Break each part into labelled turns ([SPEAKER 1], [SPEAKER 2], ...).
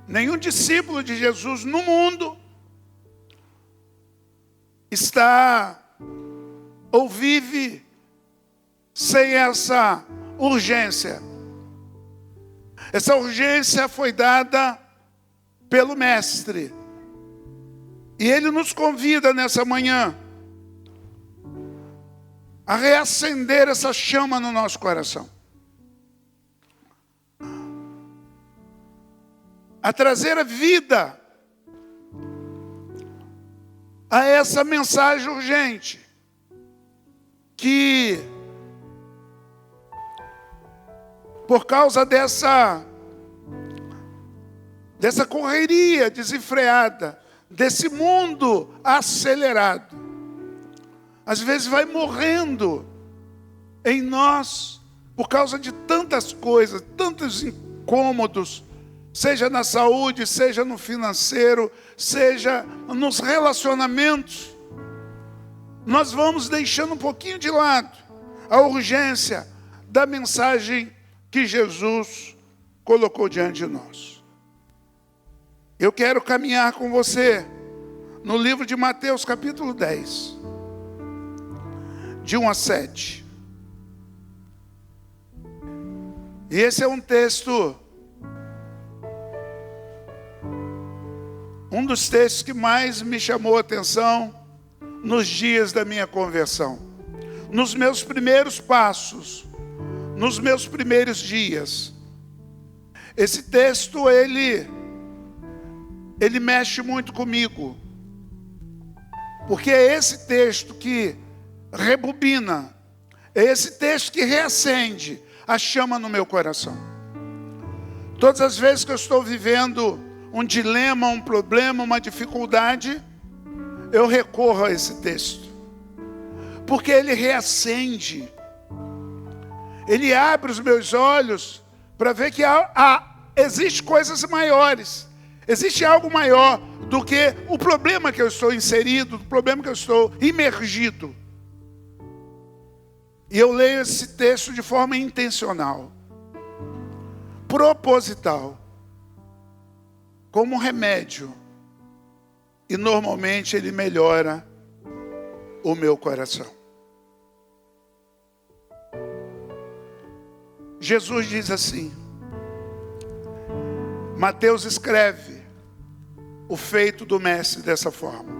[SPEAKER 1] Nenhum discípulo de Jesus no mundo está ou vive sem essa urgência. Essa urgência foi dada pelo Mestre. E Ele nos convida nessa manhã a reacender essa chama no nosso coração. A trazer a vida a essa mensagem urgente que, por causa dessa correria desenfreada, desse mundo acelerado, às vezes vai morrendo em nós por causa de tantas coisas, tantos incômodos, seja na saúde, seja no financeiro, seja nos relacionamentos. Nós vamos deixando um pouquinho de lado a urgência da mensagem que Jesus colocou diante de nós. Eu quero caminhar com você no livro de Mateus, capítulo 10, de 1 a 7. E esse é um texto, um dos textos que mais me chamou a atenção nos dias da minha conversão. Nos meus primeiros passos, nos meus primeiros dias. Esse texto, ele mexe muito comigo. Porque é esse texto que rebobina, é esse texto que reacende a chama no meu coração. Todas as vezes que eu estou vivendo um dilema, um problema, uma dificuldade, eu recorro a esse texto. Porque ele reacende. Ele abre os meus olhos para ver que existe coisas maiores. Existe algo maior do que o problema que eu estou inserido, o problema que eu estou imergido. E eu leio esse texto de forma intencional, proposital, como um remédio. E normalmente ele melhora o meu coração. Jesus diz assim, Mateus escreve o feito do Mestre dessa forma.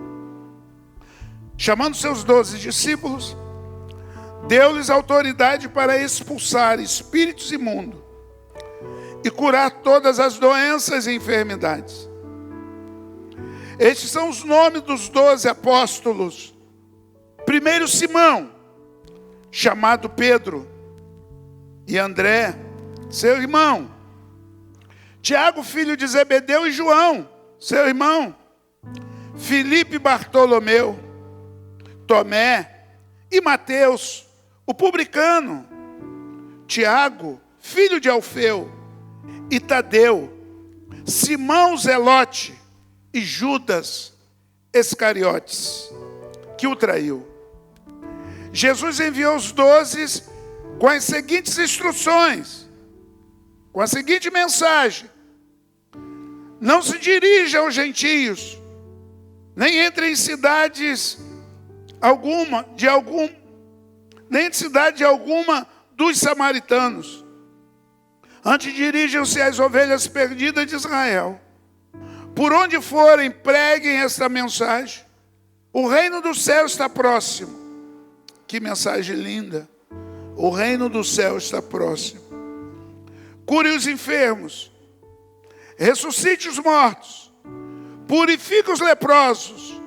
[SPEAKER 1] Chamando seus 12 discípulos, deu-lhes autoridade para expulsar espíritos imundos e curar todas as doenças e enfermidades. Estes são os nomes dos 12 apóstolos. Primeiro Simão, chamado Pedro, e André, seu irmão. Tiago, filho de Zebedeu, e João, seu irmão. Filipe, Bartolomeu, Tomé e Mateus, o publicano. Tiago, filho de Alfeu, e Tadeu, Simão Zelote e Judas Iscariotes, que o traiu. Jesus enviou os 12 com as seguintes instruções, com a seguinte mensagem: não se dirija aos gentios, nem entre em cidades alguma, nem em cidade alguma dos samaritanos. Antes dirijam-se às ovelhas perdidas de Israel. Por onde forem, preguem esta mensagem: o reino do céu está próximo. Que mensagem linda! O reino do céu está próximo. Cure os enfermos, ressuscite os mortos, purifique os leprosos,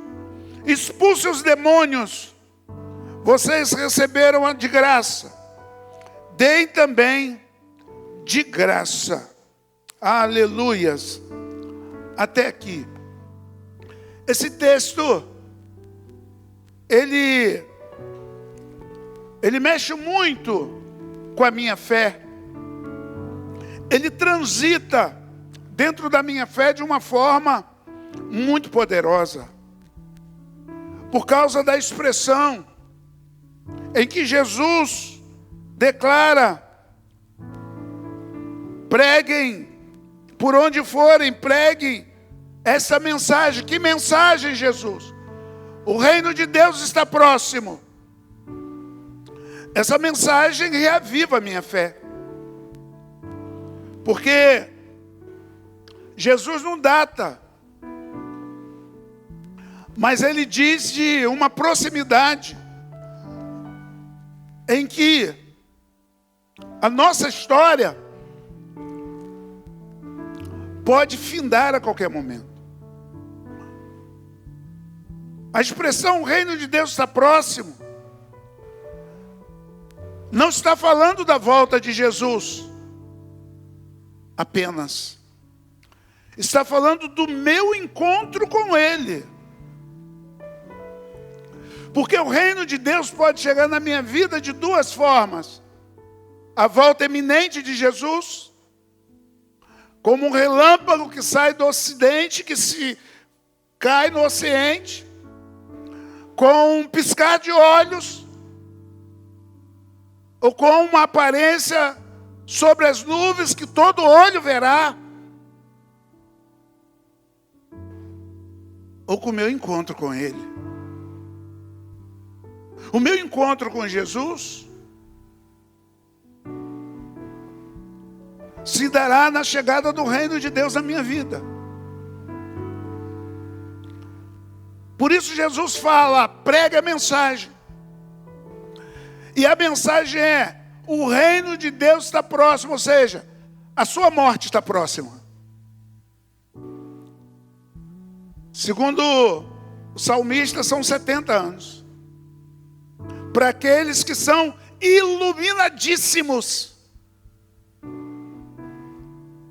[SPEAKER 1] expulse os demônios. Vocês receberam de graça, deem também de graça. Aleluias. Até aqui. Esse texto, ele mexe muito com a minha fé. Ele transita dentro da minha fé de uma forma muito poderosa. Por causa da expressão em que Jesus declara: preguem, por onde forem, preguem essa mensagem. Que mensagem, Jesus? O reino de Deus está próximo. Essa mensagem reaviva a minha fé. Porque Jesus não data, mas ele diz de uma proximidade em que a nossa história pode findar a qualquer momento. A expressão o reino de Deus está próximo não está falando da volta de Jesus apenas. Está falando do meu encontro com Ele. Porque o reino de Deus pode chegar na minha vida de duas formas. A volta iminente de Jesus, como um relâmpago que sai do ocidente, que se cai no ocidente, com um piscar de olhos, ou com uma aparência sobre as nuvens que todo olho verá, ou com o meu encontro com Ele. O meu encontro com Jesus se dará na chegada do reino de Deus na minha vida. Por isso Jesus fala, prega a mensagem. E a mensagem é, o reino de Deus está próximo, ou seja, a sua morte está próxima. Segundo o salmista, são 70 anos. Para aqueles que são iluminadíssimos.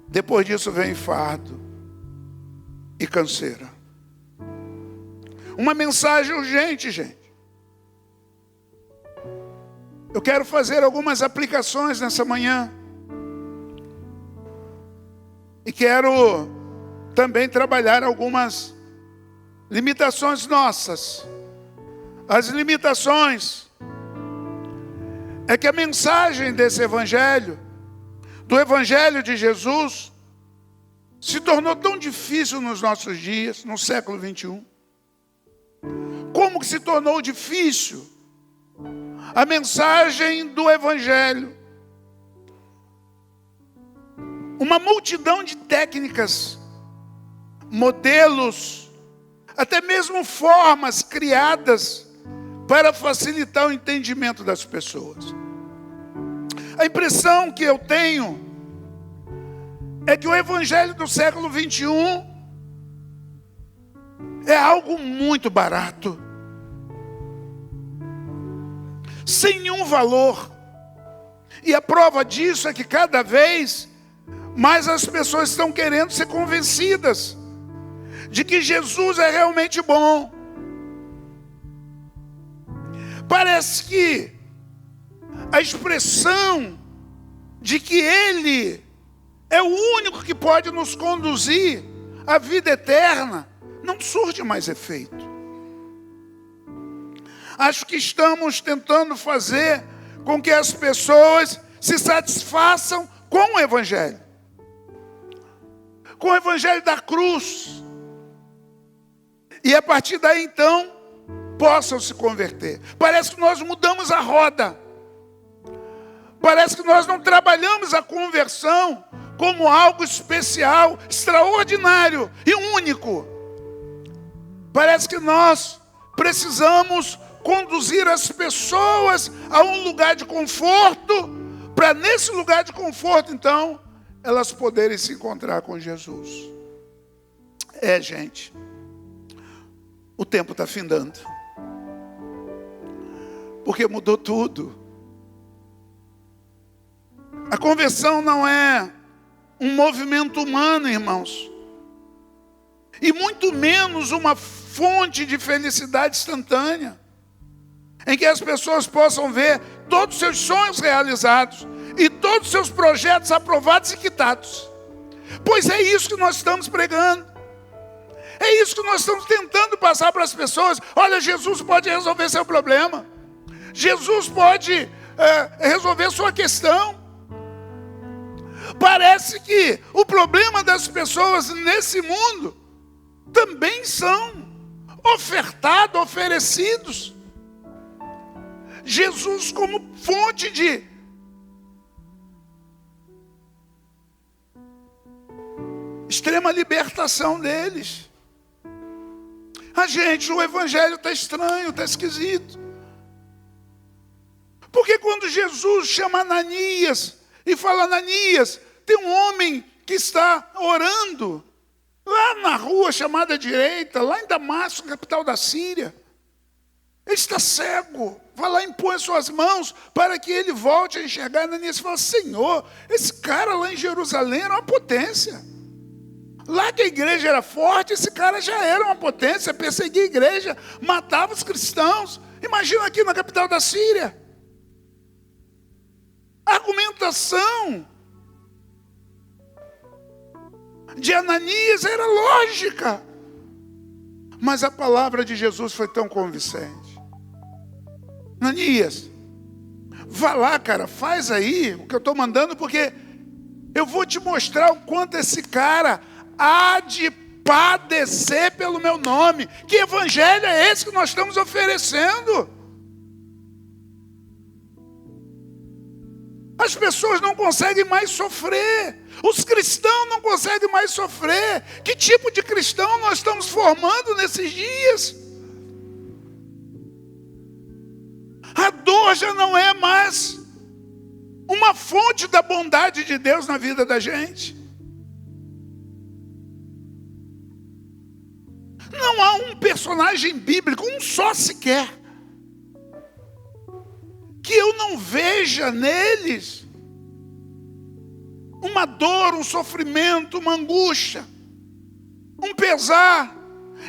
[SPEAKER 1] Depois disso vem fardo e canseira. Uma mensagem urgente, gente. Eu quero fazer algumas aplicações nessa manhã. E quero também trabalhar algumas limitações nossas. As limitações é que a mensagem desse evangelho, do evangelho de Jesus, se tornou tão difícil nos nossos dias, no século 21. Como que se tornou difícil a mensagem do evangelho? Uma multidão de técnicas, modelos, até mesmo formas criadas para facilitar o entendimento das pessoas. A impressão que eu tenho é que o evangelho do século 21 é algo muito barato, sem nenhum valor. E a prova disso é que cada vez mais as pessoas estão querendo ser convencidas de que Jesus é realmente bom. Parece que a expressão de que Ele é o único que pode nos conduzir à vida eterna não surge mais efeito. Acho que estamos tentando fazer com que as pessoas se satisfaçam com o Evangelho. Com o Evangelho da cruz. E a partir daí então, possam se converter. Parece que nós mudamos a roda. Parece que nós não trabalhamos a conversão como algo especial, extraordinário e único. Parece que nós precisamos conduzir as pessoas a um lugar de conforto, para nesse lugar de conforto, então, elas poderem se encontrar com Jesus. Gente, o tempo está findando. Porque mudou tudo. A conversão não é um movimento humano, irmãos. E muito menos uma fonte de felicidade instantânea, em que as pessoas possam ver todos os seus sonhos realizados e todos os seus projetos aprovados e quitados. Pois é isso que nós estamos pregando. É isso que nós estamos tentando passar para as pessoas. Olha, Jesus pode resolver seu problema. Jesus pode resolver sua questão. Parece que o problema das pessoas nesse mundo também são ofertados, oferecidos. Jesus como fonte de extrema libertação deles. O evangelho está estranho, está esquisito. Porque quando Jesus chama Ananias e fala: Ananias, tem um homem que está orando lá na rua chamada Direita, lá em Damasco, capital da Síria. Ele está cego. Vai lá e impõe as suas mãos para que ele volte a enxergar. Ananias fala: Senhor, esse cara lá em Jerusalém era uma potência. Lá que a igreja era forte, esse cara já era uma potência, perseguia a igreja, matava os cristãos. Imagina aqui na capital da Síria. A argumentação de Ananias era lógica, mas a palavra de Jesus foi tão convincente. Ananias, vá lá, cara, faz aí o que eu estou mandando, porque eu vou te mostrar o quanto esse cara há de padecer pelo meu nome. Que evangelho é esse que nós estamos oferecendo? As pessoas não conseguem mais sofrer. Os cristãos não conseguem mais sofrer. Que tipo de cristão nós estamos formando nesses dias? A dor já não é mais uma fonte da bondade de Deus na vida da gente. Não há um personagem bíblico, um só sequer, que eu não veja neles uma dor, um sofrimento, uma angústia, um pesar,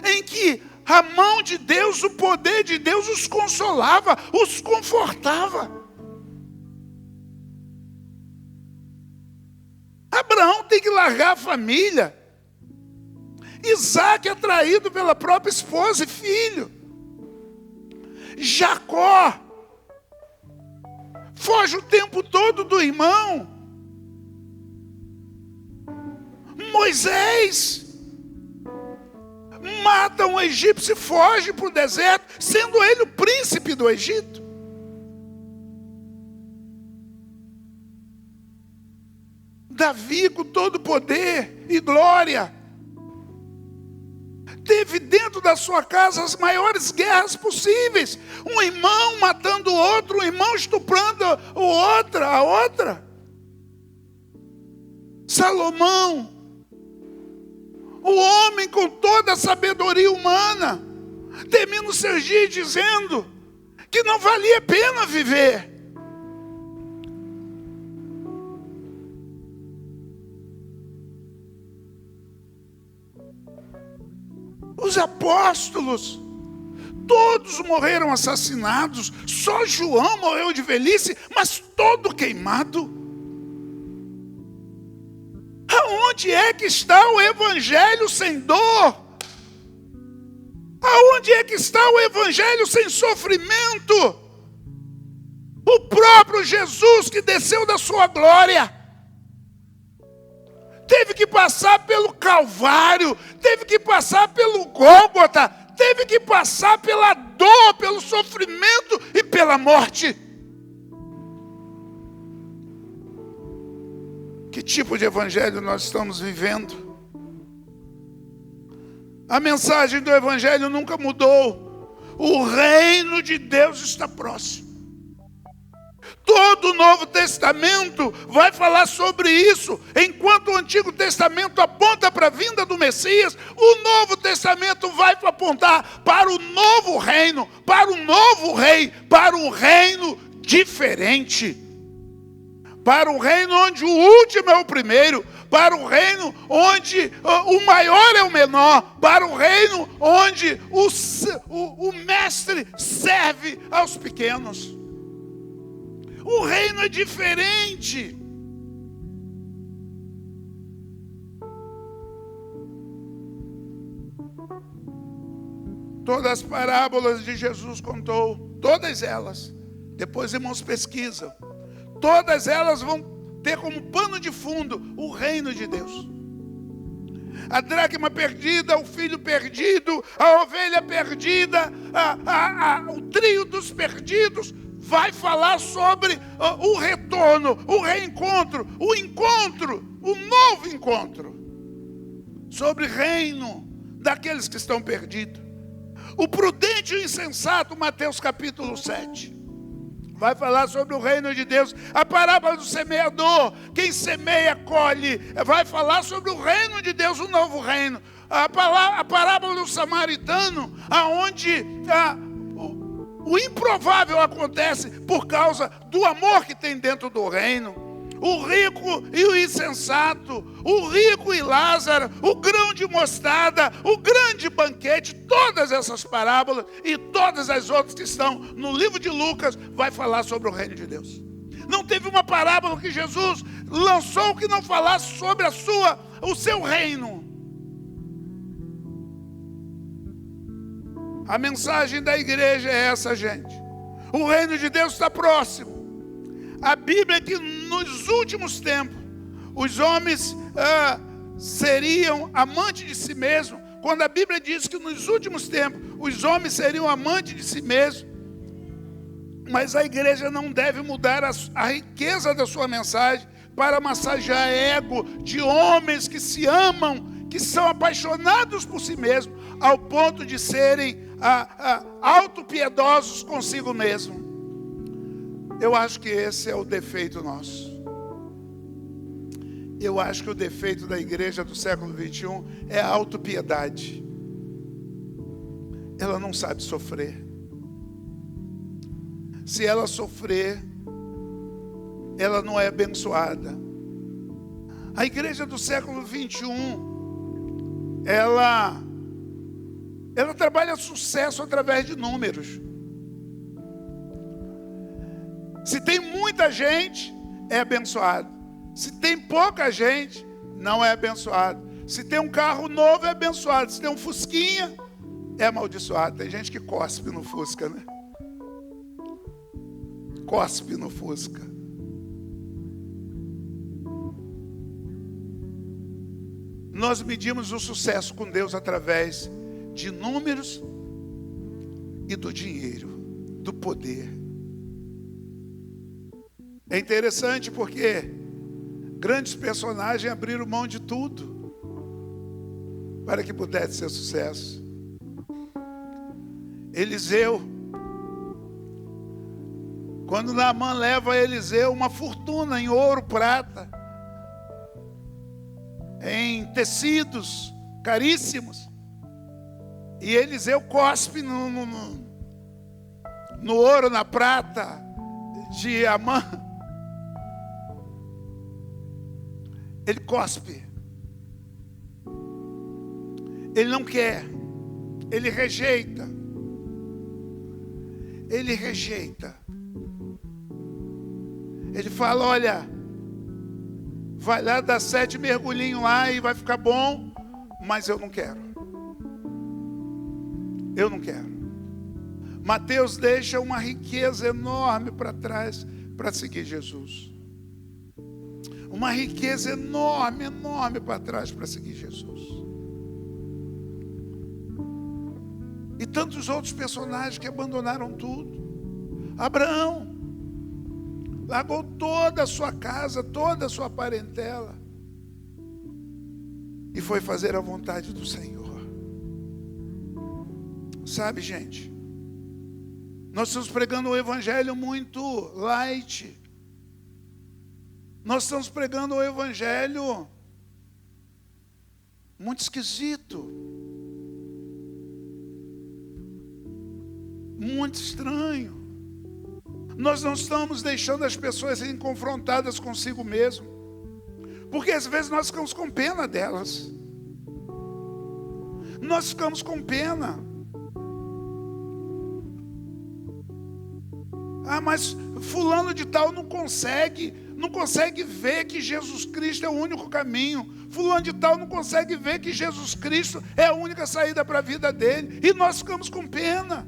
[SPEAKER 1] em que a mão de Deus, o poder de Deus os consolava, os confortava. Abraão tem que largar a família. Isaac é traído pela própria esposa e filho. Jacó foge o tempo todo do irmão. Moisés mata um egípcio e foge para o deserto, sendo ele o príncipe do Egito. Davi, com todo poder e glória, teve dentro da sua casa as maiores guerras possíveis. Um irmão matando o outro, um irmão estuprando a outra. Salomão, o homem com toda a sabedoria humana, termina os seus dias dizendo que não valia a pena viver. Os apóstolos, todos morreram assassinados. Só João morreu de velhice, mas todo queimado. Aonde é que está o evangelho sem dor? Aonde é que está o evangelho sem sofrimento? O próprio Jesus, que desceu da sua glória, teve que passar pelo Calvário, teve que passar pelo Gólgota, teve que passar pela dor, pelo sofrimento e pela morte. Que tipo de evangelho nós estamos vivendo? A mensagem do evangelho nunca mudou. O reino de Deus está próximo. Todo o Novo Testamento vai falar sobre isso. Enquanto o Antigo Testamento aponta para a vinda do Messias, o Novo Testamento vai apontar para o novo reino, para o novo rei, para um reino diferente. Para o reino onde o último é o primeiro, para o reino onde o maior é o menor, para o reino onde o mestre serve aos pequenos. O reino é diferente. Todas as parábolas de Jesus contou, todas elas. Depois, irmãos, pesquisam. Todas elas vão ter como pano de fundo o reino de Deus. A dracma perdida, o filho perdido, a ovelha perdida, o trio dos perdidos, vai falar sobre o retorno, o reencontro, o encontro, o novo encontro, sobre reino daqueles que estão perdidos. O prudente e o insensato, Mateus capítulo 7, vai falar sobre o reino de Deus. A parábola do semeador, quem semeia, colhe, vai falar sobre o reino de Deus, o novo reino. A parábola do samaritano, aonde o improvável acontece por causa do amor que tem dentro do reino. O rico e o insensato, o rico e Lázaro, o grão de mostarda, o grande banquete, todas essas parábolas e todas as outras que estão no livro de Lucas, vai falar sobre o reino de Deus. Não teve uma parábola que Jesus lançou que não falasse sobre o seu reino. A mensagem da igreja é essa, gente. O reino de Deus está próximo. A Bíblia é que nos últimos tempos, os homens seriam amantes de si mesmos. Quando a Bíblia diz que nos últimos tempos, os homens seriam amantes de si mesmos. Mas a igreja não deve mudar a riqueza da sua mensagem para massagear ego de homens que se amam, que são apaixonados por si mesmos, ao ponto de serem autopiedosos consigo mesmo. Eu acho que esse é o defeito nosso. Eu acho que o defeito da igreja do século 21 é a autopiedade. Ela não sabe sofrer. Se ela sofrer, ela não é abençoada. A igreja do século 21, ela trabalha sucesso através de números. Se tem muita gente, é abençoado. Se tem pouca gente, não é abençoado. Se tem um carro novo, é abençoado. Se tem um fusquinha, é amaldiçoado. Tem gente que cospe no Fusca, né? Cospe no Fusca. Nós medimos o sucesso com Deus através de números e do dinheiro, do poder. É interessante porque grandes personagens abriram mão de tudo para que pudesse ser sucesso. Eliseu, quando Naamã leva a Eliseu uma fortuna em ouro, prata, em tecidos caríssimos, e Eliseu cospe no ouro, na prata de Naamã. Ele cospe. Ele não quer. Ele rejeita. Ele rejeita. Ele fala, olha, vai lá dar 7 mergulhinhos lá e vai ficar bom, mas eu não quero. Eu não quero. Mateus deixa uma riqueza enorme para trás para seguir Jesus. Uma riqueza enorme, enorme para trás para seguir Jesus. E tantos outros personagens que abandonaram tudo. Abraão largou toda a sua casa, toda a sua parentela e foi fazer a vontade do Senhor. Sabe, gente, nós estamos pregando um evangelho muito light. Nós estamos pregando um evangelho muito esquisito, muito estranho. Nós não estamos deixando as pessoas serem confrontadas consigo mesmo, porque às vezes nós ficamos com pena delas. Nós ficamos com pena. Mas fulano de tal não consegue ver que Jesus Cristo é o único caminho. Fulano de tal não consegue ver que Jesus Cristo é a única saída para a vida dele. E nós ficamos com pena.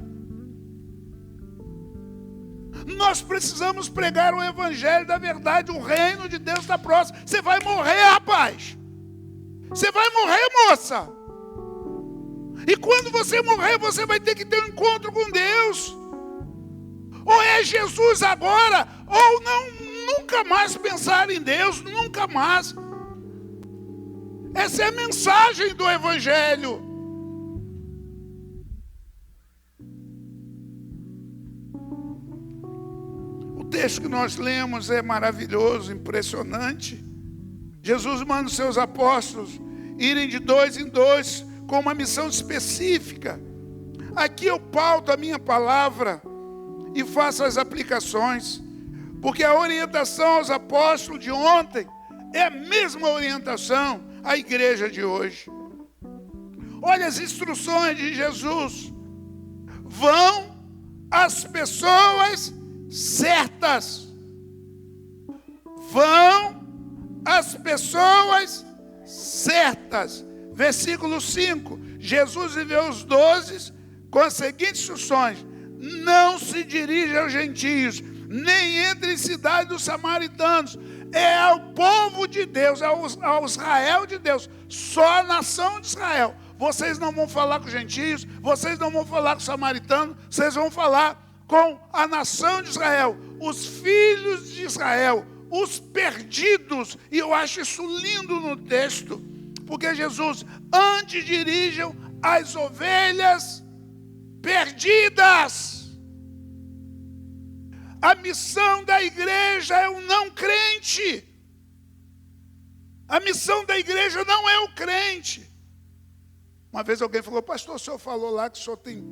[SPEAKER 1] Nós precisamos pregar o evangelho da verdade. O reino de Deus está próximo. Você vai morrer, rapaz. Você vai morrer, moça. E quando você morrer, você vai ter que ter um encontro com Deus. Ou é Jesus agora, ou não, nunca mais pensar em Deus, nunca mais. Essa é a mensagem do evangelho. O texto que nós lemos é maravilhoso, impressionante. Jesus manda os seus apóstolos irem de 2 em 2 com uma missão específica. Aqui eu pauto a minha palavra e faço as aplicações, porque a orientação aos apóstolos de ontem é a mesma orientação à igreja de hoje. Olha as instruções de Jesus. Vão às pessoas certas. Vão às pessoas certas. Versículo 5. Jesus enviou os 12 com as seguintes instruções: não se dirija aos gentios, nem entre em cidade dos samaritanos. É ao povo de Deus, ao Israel de Deus, só a nação de Israel. Vocês não vão falar com os gentios, vocês não vão falar com os samaritanos, vocês vão falar com a nação de Israel, os filhos de Israel, os perdidos. E eu acho isso lindo no texto, porque Jesus, antes dirijam as ovelhas perdidas. A missão da igreja é o não crente. A missão da igreja não é o crente. Uma vez alguém falou: pastor, o senhor falou lá que o senhor tem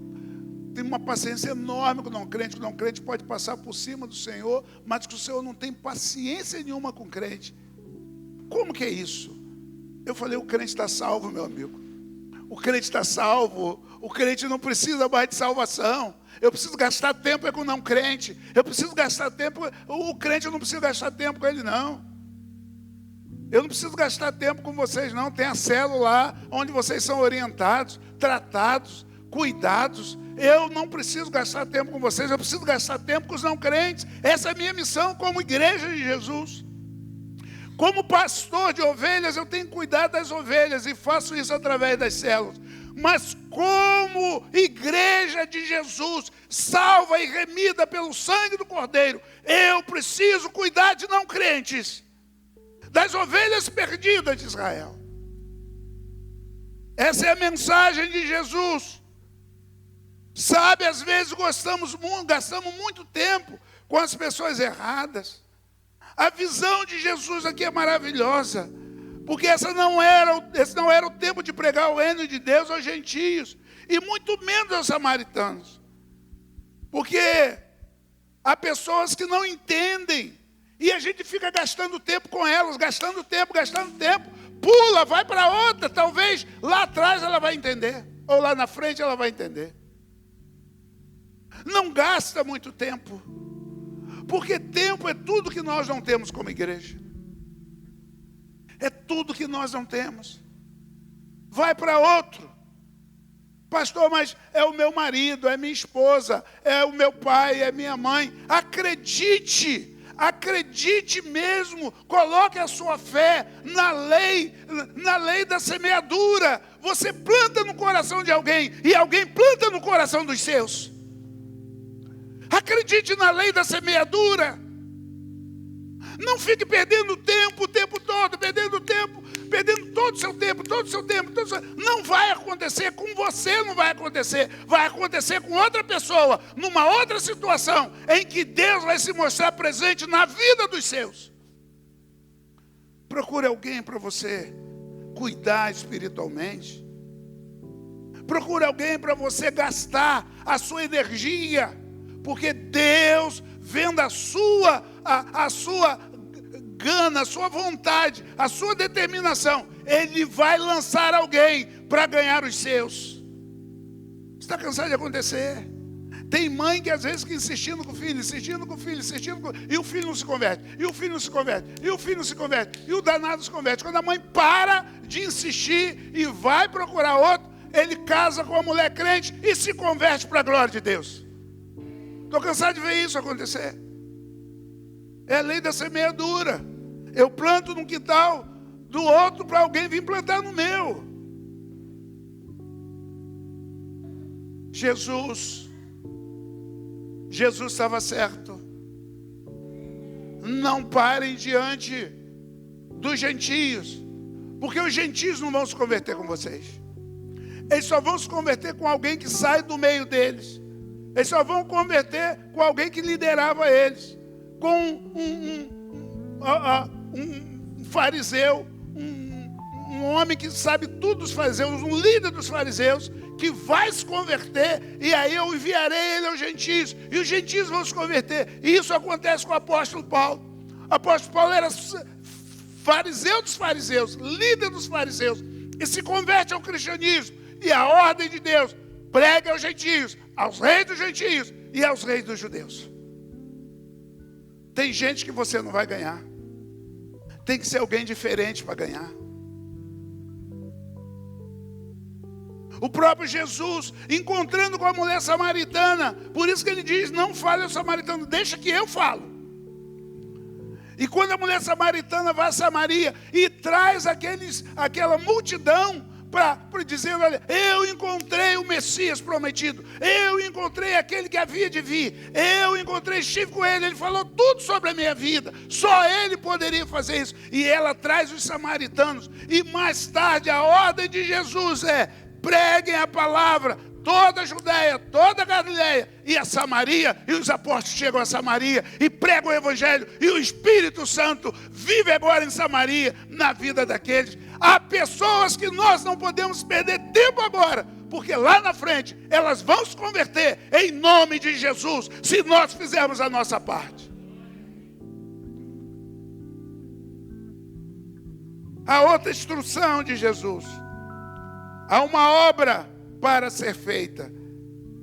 [SPEAKER 1] uma paciência enorme com o não crente, que o não crente pode passar por cima do Senhor, mas que o Senhor não tem paciência nenhuma com o crente. Como que é isso? Eu falei: o crente está salvo, meu amigo. O crente está salvo. O crente não precisa mais de salvação. Eu preciso gastar tempo com o não crente. Eu preciso gastar tempo. O crente, eu não preciso gastar tempo com ele, não. Eu não preciso gastar tempo com vocês, não. Tem a célula lá, onde vocês são orientados, tratados, cuidados. Eu não preciso gastar tempo com vocês. Eu preciso gastar tempo com os não crentes. Essa é a minha missão como igreja de Jesus. Como pastor de ovelhas, eu tenho que cuidar das ovelhas e faço isso através das células. Mas como igreja de Jesus, salva e remida pelo sangue do Cordeiro, eu preciso cuidar de não crentes, das ovelhas perdidas de Israel. Essa é a mensagem de Jesus. Sabe, às vezes gastamos muito tempo com as pessoas erradas. A visão de Jesus aqui é maravilhosa, porque esse não era o tempo de pregar o reino de Deus aos gentios, e muito menos aos samaritanos. Porque há pessoas que não entendem, e a gente fica gastando tempo com elas, gastando tempo, pula, vai para outra, talvez lá atrás ela vai entender, ou lá na frente ela vai entender. Não gasta muito tempo, porque tempo é tudo que nós não temos como igreja. É tudo que nós não temos. Vai para outro. Pastor, mas é o meu marido, é minha esposa, é o meu pai, é minha mãe. Acredite mesmo. Coloque a sua fé na lei da semeadura. Você planta no coração de alguém e alguém planta no coração dos seus. Acredite na lei da semeadura. Não fique perdendo tempo o tempo todo, perdendo todo o seu tempo. Não vai acontecer com você, não vai acontecer. Vai acontecer com outra pessoa, numa outra situação, em que Deus vai se mostrar presente na vida dos seus. Procure alguém para você cuidar espiritualmente. Procure alguém para você gastar a sua energia. Porque Deus, vendo a sua gana, a sua vontade, a sua determinação, Ele vai lançar alguém para ganhar os seus. Está cansado de acontecer? Tem mãe que às vezes fica insistindo com o filho, e o filho não se converte, e o filho não se converte, e o danado se converte. Quando a mãe para de insistir e vai procurar outro, ele casa com uma mulher crente e se converte para a glória de Deus. Estou cansado de ver isso acontecer. É a lei da semeadura. Eu planto no quintal do outro para alguém vir plantar no meu. Jesus estava certo. Não parem diante dos gentios, porque os gentios não vão se converter com vocês. Eles só vão se converter com alguém que sai do meio deles. Eles só vão converter com alguém que liderava eles, com um fariseu, um homem que sabe tudo dos fariseus, um líder dos fariseus, que vai se converter, e aí eu enviarei ele aos gentios, e os gentios vão se converter. E isso acontece com o apóstolo Paulo. O apóstolo Paulo era fariseu dos fariseus, líder dos fariseus, e se converte ao cristianismo, e a ordem de Deus: pregue aos gentios, aos reis dos gentios e aos reis dos judeus. Tem gente que você não vai ganhar. Tem que ser alguém diferente para ganhar. O próprio Jesus, encontrando com a mulher samaritana, por isso que ele diz: não fale ao samaritano, deixa que eu falo. E quando a mulher samaritana vai a Samaria e traz aquela multidão para dizendo: olha, eu encontrei o Messias prometido, eu encontrei aquele que havia de vir, eu encontrei, estive com ele, ele falou tudo sobre a minha vida, só ele poderia fazer isso. E ela traz os samaritanos, e mais tarde a ordem de Jesus é: preguem a palavra, toda a Judéia, toda a Galileia e a Samaria. E os apóstolos chegam a Samaria e pregam o Evangelho, e o Espírito Santo vive agora em Samaria, na vida daqueles. Há pessoas que nós não podemos perder tempo agora, porque lá na frente elas vão se converter em nome de Jesus, se nós fizermos a nossa parte. A outra instrução de Jesus: há uma obra para ser feita.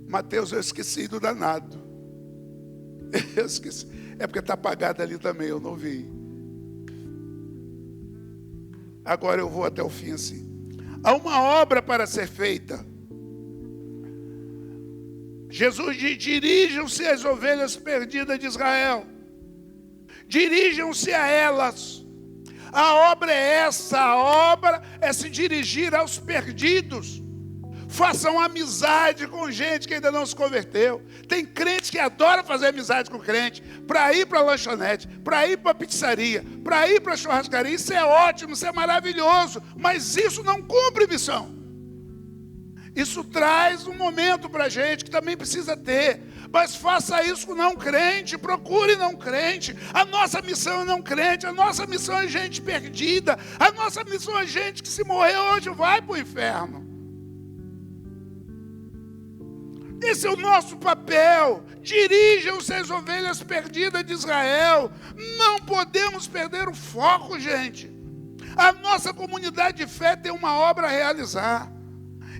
[SPEAKER 1] Mateus, eu esqueci do danado. Eu esqueci. É porque está apagado ali também, eu não vi. Agora eu vou até o fim assim. Há uma obra para ser feita. Jesus diz: dirijam-se às ovelhas perdidas de Israel. Dirijam-se a elas. A obra é essa, a obra é se dirigir aos perdidos. Façam amizade com gente que ainda não se converteu. Tem crente que adora fazer amizade com crente, para ir para a lanchonete, para ir para a pizzaria, para ir para a churrascaria. Isso é ótimo, isso é maravilhoso, mas isso não cumpre missão. Isso traz um momento para a gente que também precisa ter. Mas faça isso com não crente, procure não crente. A nossa missão é não crente, a nossa missão é gente perdida, a nossa missão é gente que, se morrer hoje, vai para o inferno. Esse é o nosso papel. Dirijam-se às ovelhas perdidas de Israel. Não podemos perder o foco, gente. A nossa comunidade de fé tem uma obra a realizar,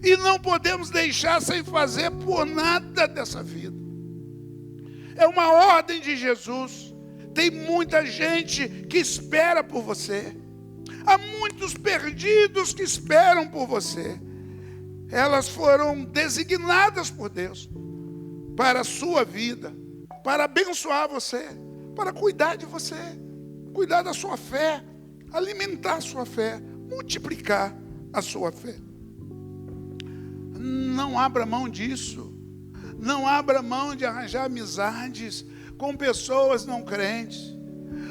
[SPEAKER 1] e não podemos deixar sem fazer por nada dessa vida. É uma ordem de Jesus. Tem muita gente que espera por você. Há muitos perdidos que esperam por você. Elas foram designadas por Deus para a sua vida, para abençoar você, para cuidar de você, cuidar da sua fé, alimentar a sua fé, multiplicar a sua fé. Não abra mão disso. Não abra mão de arranjar amizades com pessoas não crentes.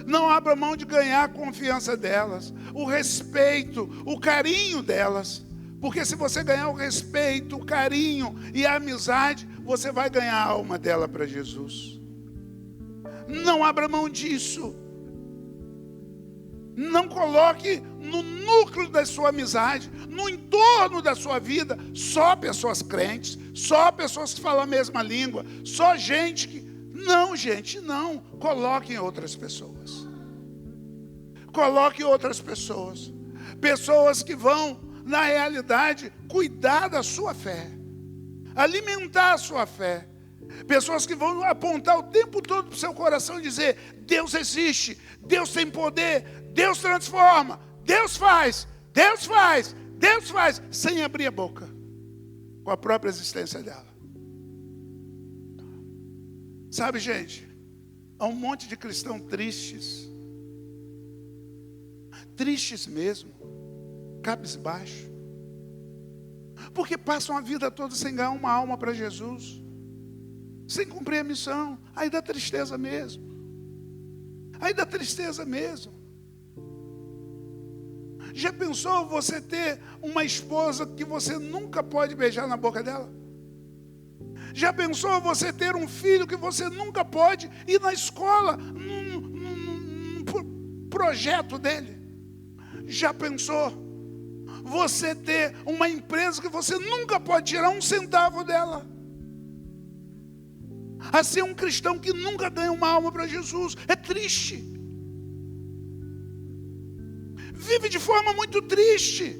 [SPEAKER 1] Não abra mão de ganhar a confiança delas, o respeito, o carinho delas. Porque se você ganhar o respeito, o carinho e a amizade, você vai ganhar a alma dela para Jesus. Não abra mão disso. Não coloque no núcleo da sua amizade, no entorno da sua vida, só pessoas crentes, só pessoas que falam a mesma língua, só gente que... Não, gente, não. Coloque em outras pessoas. Coloque outras pessoas. Pessoas que vão, na realidade, cuidar da sua fé, alimentar a sua fé. Pessoas que vão apontar o tempo todo para o seu coração e dizer: Deus existe, Deus tem poder, Deus transforma, Deus faz, Deus faz, Deus faz, sem abrir a boca, com a própria existência dela. Sabe, gente, há um monte de cristãos tristes. Tristes mesmo. Cabisbaixo. Porque passam a vida toda sem ganhar uma alma para Jesus. Sem cumprir a missão. Aí dá tristeza mesmo. Aí dá tristeza mesmo. Já pensou você ter uma esposa que você nunca pode beijar na boca dela? Já pensou você ter um filho que você nunca pode ir na escola, num projeto dele? Já pensou você ter uma empresa que você nunca pode tirar um centavo dela? Assim, um cristão que nunca ganha uma alma para Jesus é triste. Vive de forma muito triste.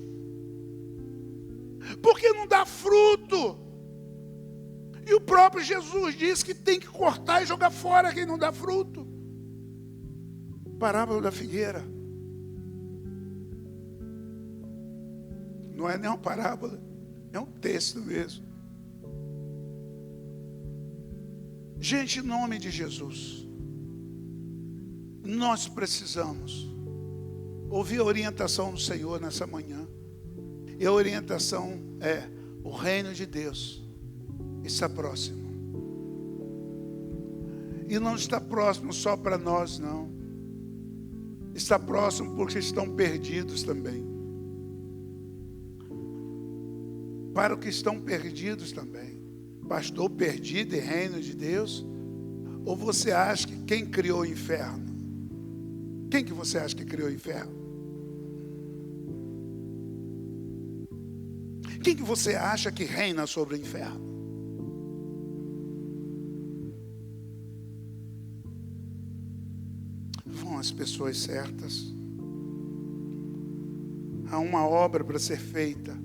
[SPEAKER 1] Porque não dá fruto. E o próprio Jesus diz que tem que cortar e jogar fora quem não dá fruto. Parábola da figueira. Não é nem uma parábola, é um texto mesmo. Gente, em nome de Jesus, nós precisamos ouvir a orientação do Senhor nessa manhã. E a orientação é: o reino de Deus está próximo. E não está próximo só para nós, não. Está próximo porque estão perdidos também. Para os que estão perdidos também. Pastor, perdido em reino de Deus? Ou você acha que quem criou o inferno? Quem que você acha que criou o inferno? Quem que você acha que reina sobre o inferno? Vão as pessoas certas. Há uma obra para ser feita.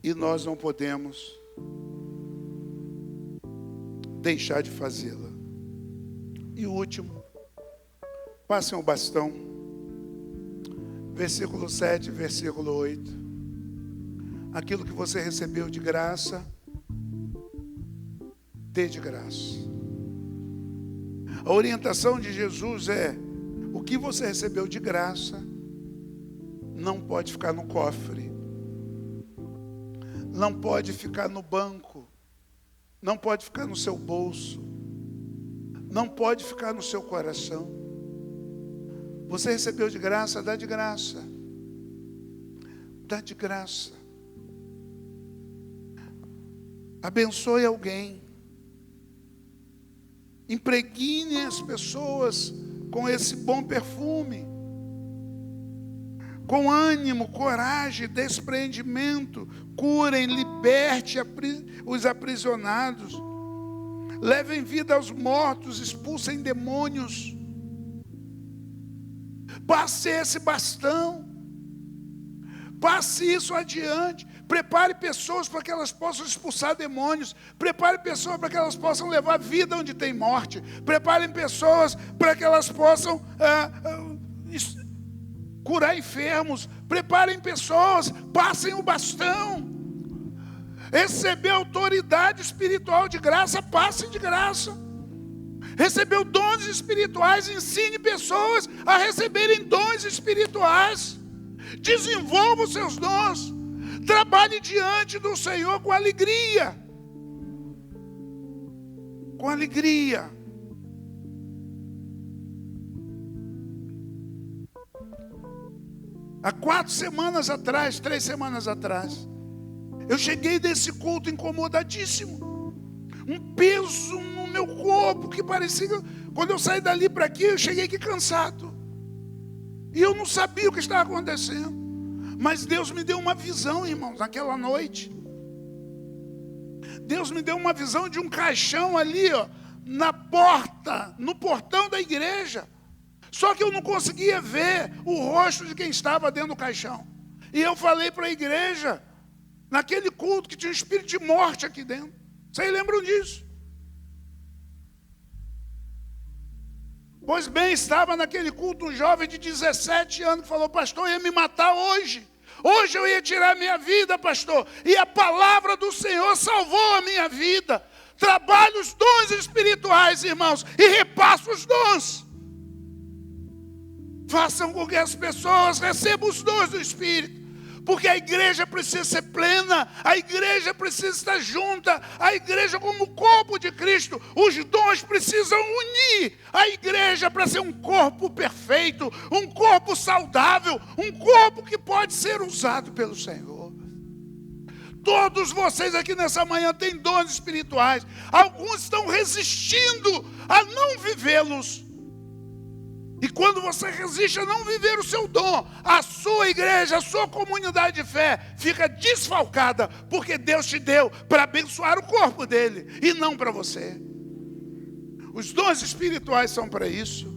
[SPEAKER 1] E nós não podemos deixar de fazê-la. E o último, passem o bastão, versículo 7, versículo 8. Aquilo que você recebeu de graça, dê de graça. A orientação de Jesus é: o que você recebeu de graça não pode ficar no cofre, não pode ficar no banco, não pode ficar no seu bolso, não pode ficar no seu coração. Você recebeu de graça, dá de graça. Dá de graça. Abençoe alguém. Impregne as pessoas com esse bom perfume. Com ânimo, coragem, despreendimento. Curem, liberte os aprisionados. Levem vida aos mortos, expulsem demônios. Passe esse bastão. Passe isso adiante. Prepare pessoas para que elas possam expulsar demônios. Prepare pessoas para que elas possam levar vida onde tem morte. Preparem pessoas para que elas possam curar enfermos. Preparem pessoas. Passem o bastão. Receber autoridade espiritual de graça, passe de graça. Recebeu dons espirituais, ensine pessoas a receberem dons espirituais. Desenvolva os seus dons. Trabalhe diante do Senhor com alegria. Com alegria. Há 4 semanas atrás, 3 semanas atrás, eu cheguei desse culto incomodadíssimo. Um peso no meu corpo que parecia... Quando eu saí dali para aqui, eu cheguei aqui cansado. E eu não sabia o que estava acontecendo. Mas Deus me deu uma visão, irmãos, naquela noite. Deus me deu uma visão de um caixão ali, ó, na porta, no portão da igreja. Só que eu não conseguia ver o rosto de quem estava dentro do caixão. E eu falei para a igreja, naquele culto, que tinha um espírito de morte aqui dentro. Vocês lembram disso? Pois bem, estava naquele culto um jovem de 17 anos que falou: pastor, eu ia me matar hoje. Hoje eu ia tirar a minha vida, pastor. E a palavra do Senhor salvou a minha vida. trabalhe os dons espirituais, irmãos, e repasse os dons. Façam com que as pessoas recebam os dons do Espírito. Porque a igreja precisa ser plena, a igreja precisa estar junta, a igreja como corpo de Cristo, os dons precisam unir a igreja para ser um corpo perfeito, um corpo saudável, um corpo que pode ser usado pelo Senhor. Todos vocês aqui nessa manhã têm dons espirituais, alguns estão resistindo a não vivê-los. E quando você resiste a não viver o seu dom, a sua igreja, a sua comunidade de fé fica desfalcada, porque Deus te deu para abençoar o corpo dele e não para você. Os dons espirituais são para isso.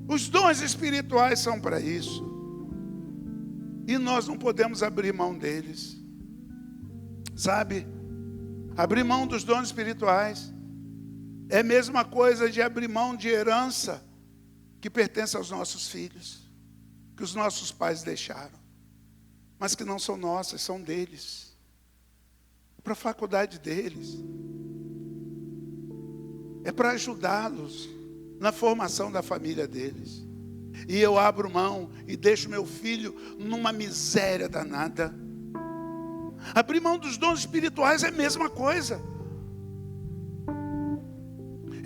[SPEAKER 1] Os dons espirituais são para isso. E nós não podemos abrir mão deles. Sabe? Abrir mão dos dons espirituais é a mesma coisa de abrir mão de herança que pertence aos nossos filhos, que os nossos pais deixaram, mas que não são nossas, são deles, para a faculdade deles, é para ajudá-los na formação da família deles. E eu abro mão e deixo meu filho numa miséria danada. Abrir mão dos dons espirituais é a mesma coisa.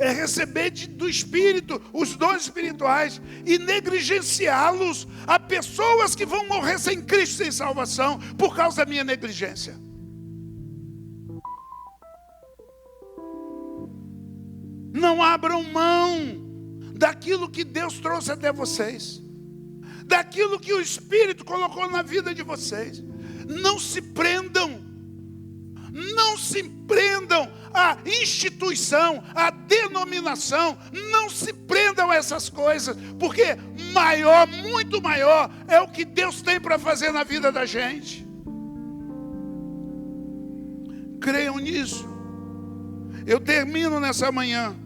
[SPEAKER 1] É receber do Espírito os dons espirituais e negligenciá-los a pessoas que vão morrer sem Cristo, sem salvação, por causa da minha negligência. Não abram mão daquilo que Deus trouxe até vocês, daquilo que o Espírito colocou na vida de vocês. Não se prendam. Não se prendam à instituição, à denominação. Não se prendam a essas coisas, porque maior, muito maior, é o que Deus tem para fazer na vida da gente. Creiam nisso. Eu termino nessa manhã,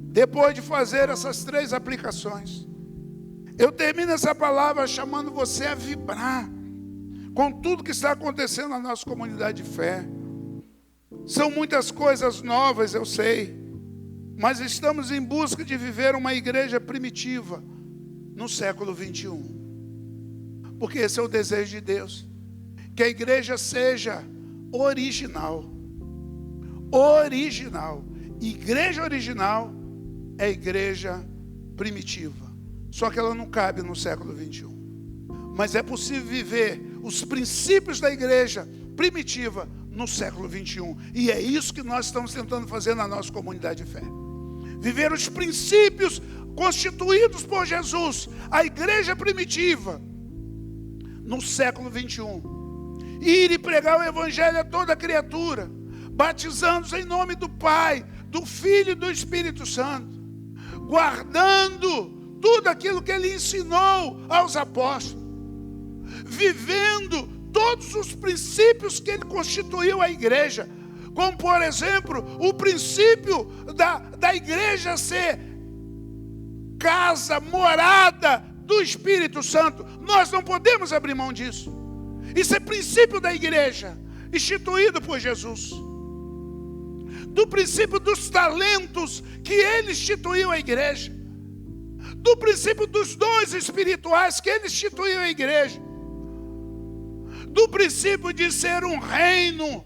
[SPEAKER 1] depois de fazer essas 3 aplicações. Eu termino essa palavra chamando você a vibrar com tudo que está acontecendo na nossa comunidade de fé. São muitas coisas novas, eu sei, mas estamos em busca de viver uma igreja primitiva no século 21. Porque esse é o desejo de Deus, que a igreja seja original. Original. Igreja original é igreja primitiva. Só que ela não cabe no século 21. Mas é possível viver os princípios da igreja primitiva no século 21. E é isso que nós estamos tentando fazer na nossa comunidade de fé. Viver os princípios constituídos por Jesus, a igreja primitiva, no século 21. Ir e pregar o evangelho a toda criatura, batizando-os em nome do Pai, do Filho e do Espírito Santo, guardando tudo aquilo que ele ensinou aos apóstolos, vivendo todos os princípios que ele constituiu a igreja, como por exemplo, o princípio da igreja ser casa, morada do Espírito Santo. Nós não podemos abrir mão disso. Isso é princípio da igreja, instituído por Jesus. Do princípio dos talentos que ele instituiu a igreja. Do princípio dos dons espirituais que ele instituiu a igreja. Do princípio de ser um reino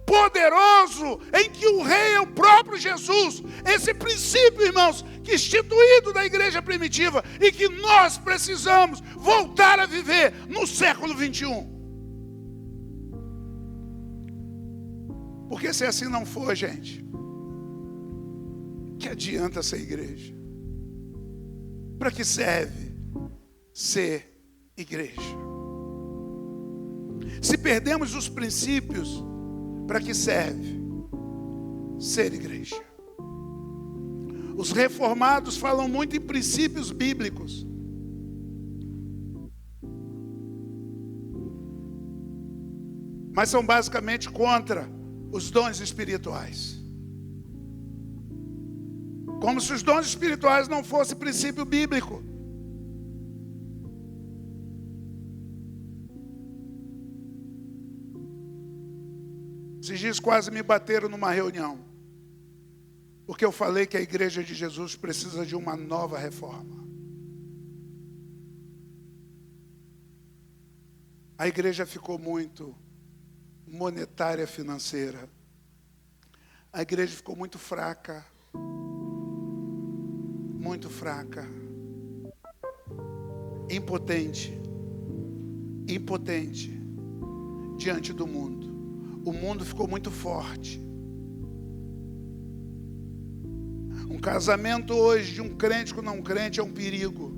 [SPEAKER 1] poderoso, em que o rei é o próprio Jesus. Esse princípio, irmãos, que é instituído da igreja primitiva e que nós precisamos voltar a viver no século 21. Porque se assim não for, gente, que adianta ser igreja? Para que serve ser igreja? Se perdemos os princípios, para que serve ser igreja? Os reformados falam muito em princípios bíblicos. Mas são basicamente contra os dons espirituais. Como se os dons espirituais não fossem princípio bíblico. Esses dias quase me bateram numa reunião, porque eu falei que a igreja de Jesus precisa de uma nova reforma. A igreja ficou muito monetária, financeira. A igreja ficou muito fraca. Muito fraca. Impotente. Impotente diante do mundo. O mundo ficou muito forte. Um casamento hoje de um crente com não crente é um perigo.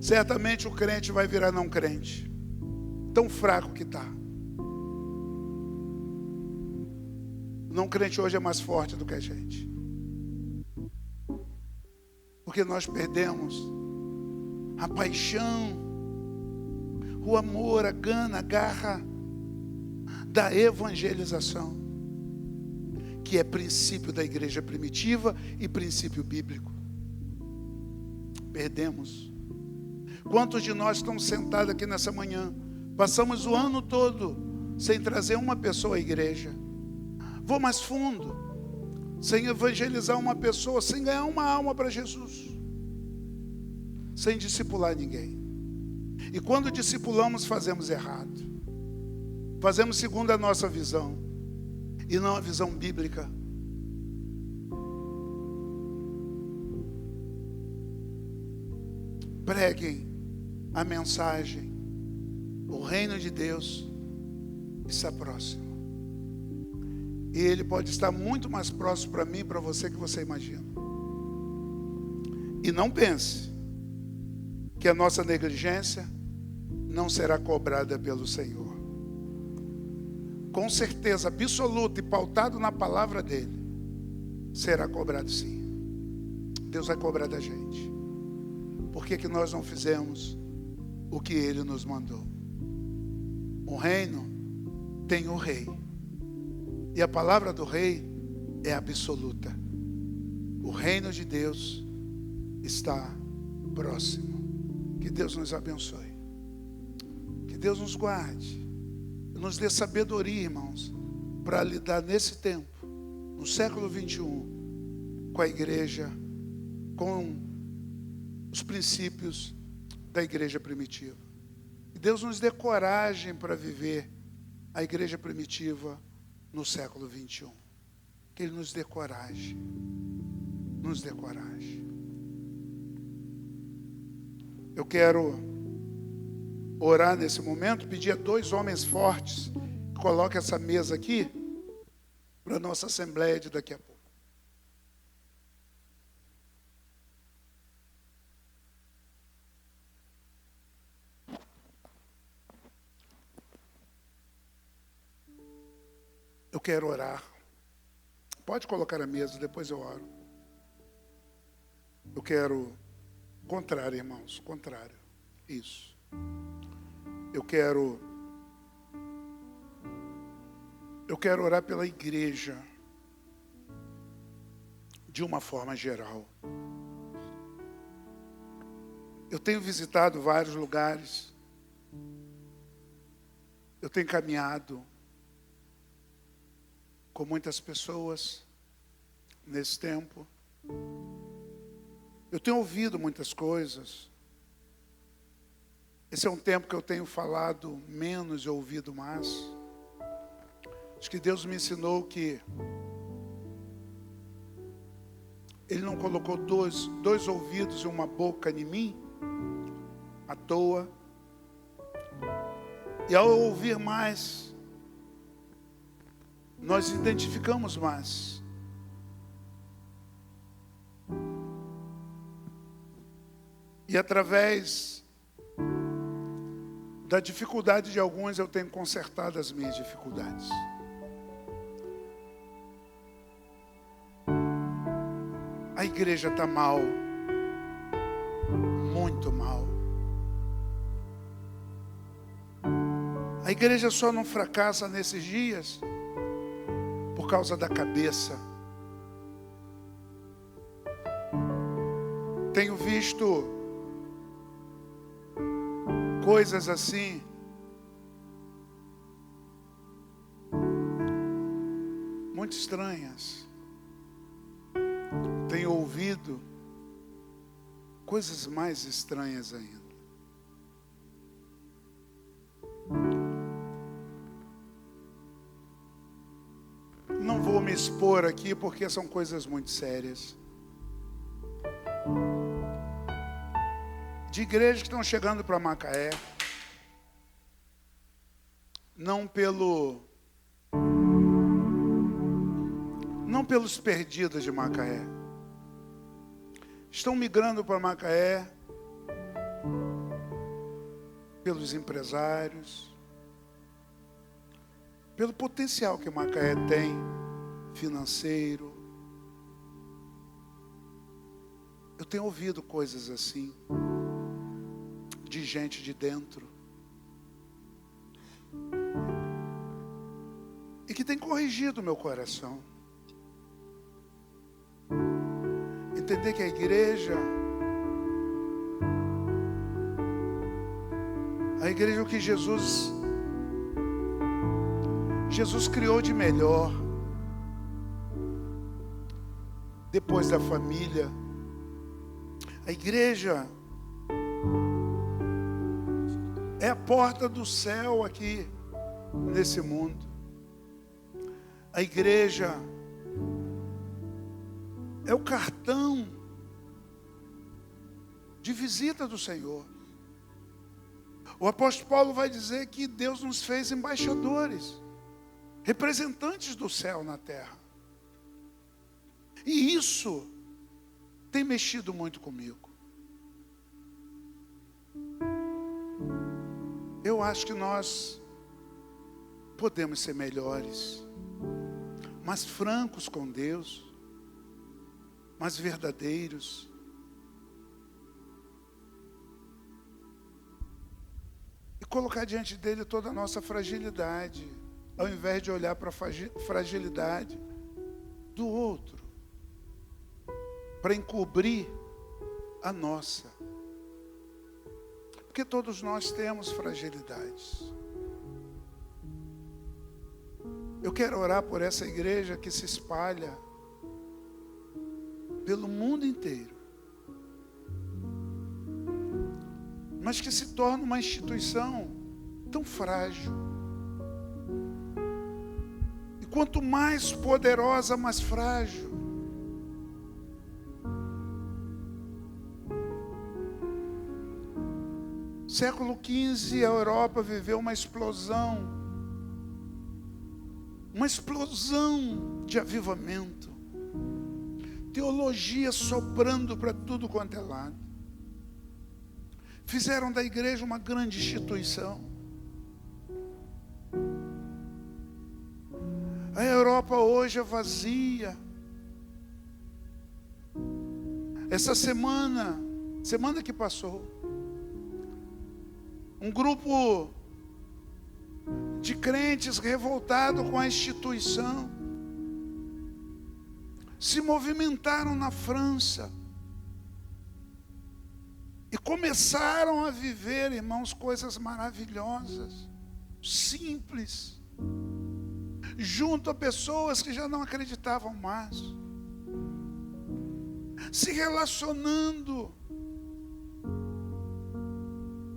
[SPEAKER 1] Certamente o crente vai virar não crente. Tão fraco que está. O não crente hoje é mais forte do que a gente. Porque nós perdemos a paixão, o amor, a gana, a garra da evangelização, que é princípio da igreja primitiva e princípio bíblico. Perdemos. Quantos de nós estamos sentados aqui nessa manhã? Passamos o ano todo sem trazer uma pessoa à igreja. Vou mais fundo, sem evangelizar uma pessoa, sem ganhar uma alma para Jesus, sem discipular ninguém. E quando discipulamos, fazemos errado. Fazemos segundo a nossa visão e não a visão bíblica. Preguem a mensagem. O reino de Deus está próximo. E ele pode estar muito mais próximo para mim e para você que você imagina. E não pense que a nossa negligência não será cobrada pelo Senhor. Com certeza absoluta e pautado na palavra dele, será cobrado sim. Deus vai cobrar da gente. Por que nós não fizemos o que ele nos mandou? O reino tem o rei. E a palavra do rei é absoluta. O reino de Deus está próximo. Que Deus nos abençoe. Que Deus nos guarde. Nos dê sabedoria, irmãos, para lidar nesse tempo, no século 21, com a igreja, com os princípios da igreja primitiva. Que Deus nos dê coragem para viver a igreja primitiva no século 21. Que Ele nos dê coragem. Nos dê coragem. Eu quero orar nesse momento, pedir a 2 homens fortes que coloquem essa mesa aqui para a nossa assembleia de daqui a pouco. Eu quero orar. Pode colocar a mesa, depois eu oro. Eu quero, contrário, irmãos, contrário. Isso. Eu quero orar pela igreja de uma forma geral. Eu tenho visitado vários lugares. Eu tenho caminhado com muitas pessoas nesse tempo. Eu tenho ouvido muitas coisas. Esse é um tempo que eu tenho falado menos e ouvido mais. Acho que Deus me ensinou que Ele não colocou dois ouvidos e uma boca em mim à toa. E ao ouvir mais, nós identificamos mais. E através da dificuldade de alguns, eu tenho consertado as minhas dificuldades. A igreja está mal, muito mal. A igreja só não fracassa nesses dias por causa da cabeça. Tenho visto coisas assim, muito estranhas. Tenho ouvido coisas mais estranhas ainda. Não vou me expor aqui porque são coisas muito sérias. De igrejas que estão chegando para Macaé, não pelos perdidos de Macaé. Estão migrando para Macaé pelos empresários, pelo potencial que Macaé tem financeiro. Eu tenho ouvido coisas assim, de gente de dentro, e que tem corrigido o meu coração. Entender que a igreja é o que Jesus criou de melhor. Depois da família, a igreja é a porta do céu aqui nesse mundo. A igreja é o cartão de visita do Senhor. O apóstolo Paulo vai dizer que Deus nos fez embaixadores, representantes do céu na terra. E isso tem mexido muito comigo. Eu acho que nós podemos ser melhores, mais francos com Deus, mais verdadeiros. E colocar diante dele toda a nossa fragilidade, ao invés de olhar para a fragilidade do outro, para encobrir a nossa. Porque todos nós temos fragilidades. Eu quero orar por essa igreja que se espalha pelo mundo inteiro, mas que se torna uma instituição tão frágil. E quanto mais poderosa, mais frágil. Século XV, a Europa viveu uma explosão de avivamento. Teologia soprando para tudo quanto é lado. Fizeram da igreja uma grande instituição. A Europa hoje é vazia. Essa semana que passou, um grupo de crentes revoltado com a instituição se movimentaram na França e começaram a viver, irmãos, coisas maravilhosas, simples, junto a pessoas que já não acreditavam mais, se relacionando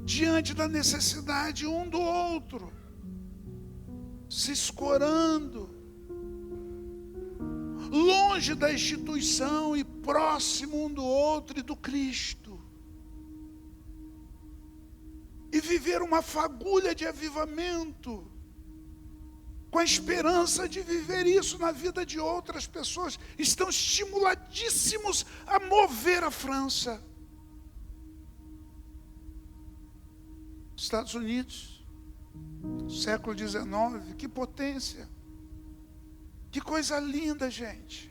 [SPEAKER 1] diante da necessidade um do outro, se escorando, longe da instituição e próximo um do outro e do Cristo. E viver uma fagulha de avivamento, com a esperança de viver isso na vida de outras pessoas. Estão estimuladíssimos a mover a França. Estados Unidos, século XIX, que potência. Que coisa linda, gente.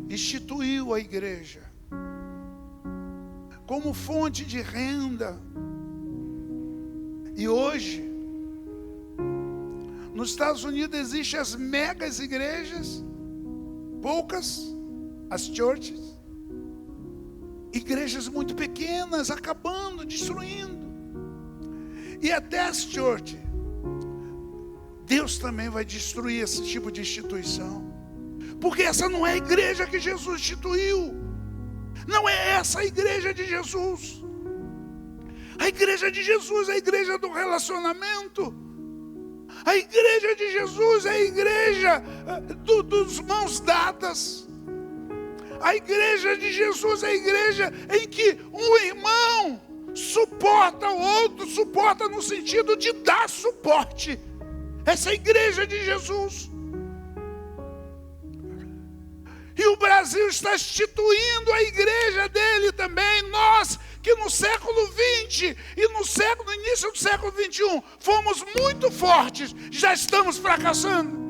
[SPEAKER 1] Instituiu a igreja como fonte de renda. E hoje, nos Estados Unidos existem as megas igrejas, poucas, as churches, igrejas muito pequenas, acabando, destruindo. E até as churches Deus também vai destruir esse tipo de instituição. Porque essa não é a igreja que Jesus instituiu. Não é essa a igreja de Jesus. A igreja de Jesus é a igreja do relacionamento. A igreja de Jesus é a igreja dos mãos dadas. A igreja de Jesus é a igreja em que um irmão suporta o outro, suporta no sentido de dar suporte. Essa é a igreja de Jesus. E o Brasil está instituindo a igreja dele também. Nós que no século XX e no início do século XXI fomos muito fortes, já estamos fracassando.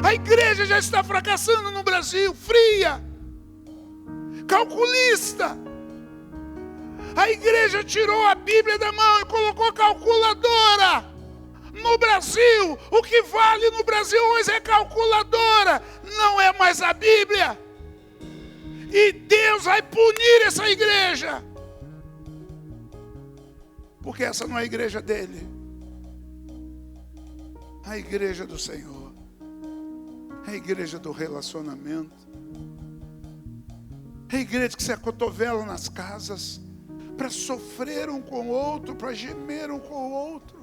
[SPEAKER 1] A igreja já está fracassando no Brasil, fria, calculista. A igreja tirou a Bíblia da mão e colocou calculadora. No Brasil, o que vale no Brasil hoje é calculadora, não é mais a Bíblia. E Deus vai punir essa igreja. Porque essa não é a igreja dele. A igreja do Senhor. A igreja do relacionamento. A igreja que se acotovela nas casas para sofrer um com o outro, para gemer um com o outro.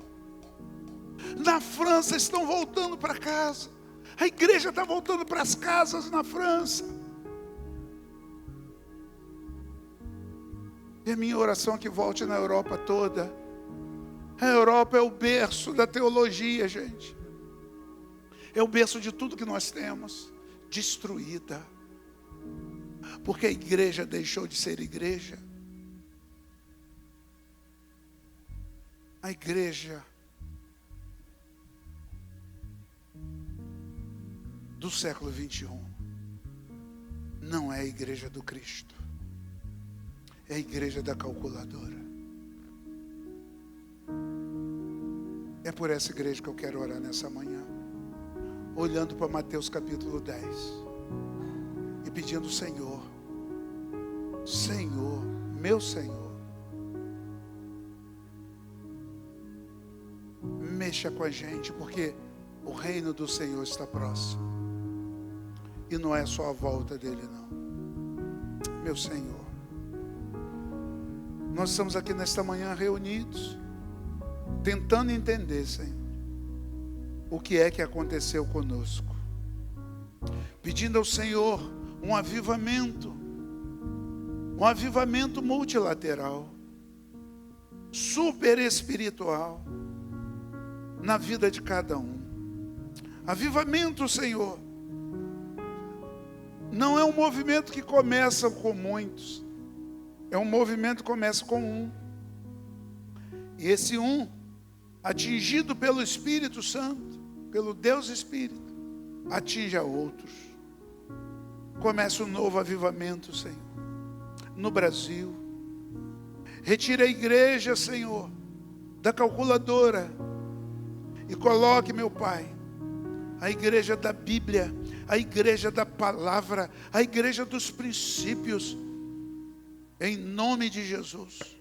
[SPEAKER 1] Na França estão voltando para casa. A igreja está voltando para as casas na França. E a minha oração é que volte na Europa toda. A Europa é o berço da teologia, gente. É o berço de tudo que nós temos. Destruída. Porque a igreja deixou de ser igreja. A igreja do século 21 não é a igreja do Cristo. É a igreja da calculadora. É por essa igreja que eu quero orar nessa manhã. Olhando para Mateus capítulo 10. E pedindo, Senhor, Senhor, meu Senhor, mexa com a gente, porque o reino do Senhor está próximo. E não é só a volta dele, não. Meu Senhor, nós estamos aqui nesta manhã reunidos, tentando entender, Senhor, o que é que aconteceu conosco. Pedindo ao Senhor um avivamento multilateral, super espiritual, na vida de cada um. Avivamento, Senhor, não é um movimento que começa com muitos, é um movimento que começa com um. E esse um, atingido pelo Espírito Santo, pelo Deus Espírito, atinge a outros. Começa um novo avivamento, Senhor, no Brasil. Retira a igreja, Senhor, da calculadora e coloque, meu Pai, a igreja da Bíblia, a igreja da palavra, a igreja dos princípios, em nome de Jesus.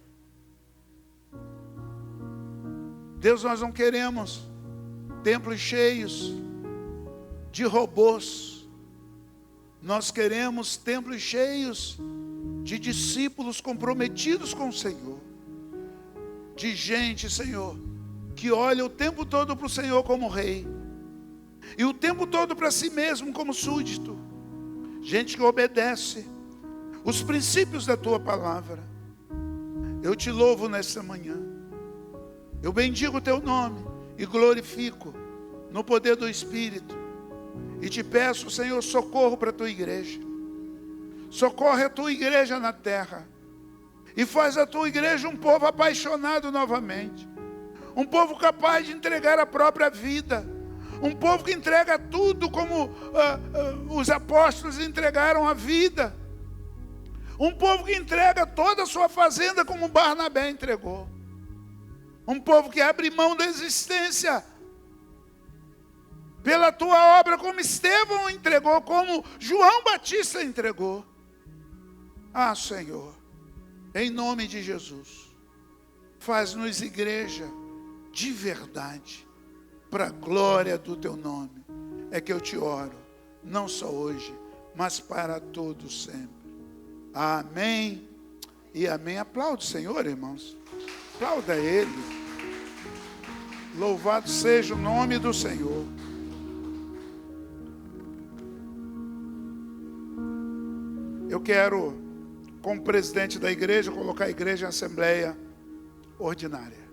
[SPEAKER 1] Deus, nós não queremos templos cheios de robôs. Nós queremos templos cheios de discípulos comprometidos com o Senhor. De gente, Senhor, que olha o tempo todo para o Senhor como rei. E o tempo todo para si mesmo como súdito. Gente que obedece os princípios da Tua palavra. Eu te louvo nesta manhã. Eu bendigo o Teu nome e glorifico no poder do Espírito. E te peço, Senhor, socorro para a Tua igreja. Socorre a Tua igreja na terra. E faz a Tua igreja um povo apaixonado novamente. Um povo capaz de entregar a própria vida. Um povo que entrega tudo como os apóstolos entregaram a vida. Um povo que entrega toda a sua fazenda como Barnabé entregou. Um povo que abre mão da existência pela Tua obra, como Estevão entregou, como João Batista entregou. Ah, Senhor, em nome de Jesus, faz-nos igreja de verdade. para a glória do teu nome, é que eu te oro, não só hoje, mas para todos sempre. Amém e amém. Aplaude o Senhor, irmãos. Aplauda Ele. Louvado seja o nome do Senhor. Eu quero, como presidente da igreja, colocar a igreja em assembleia ordinária.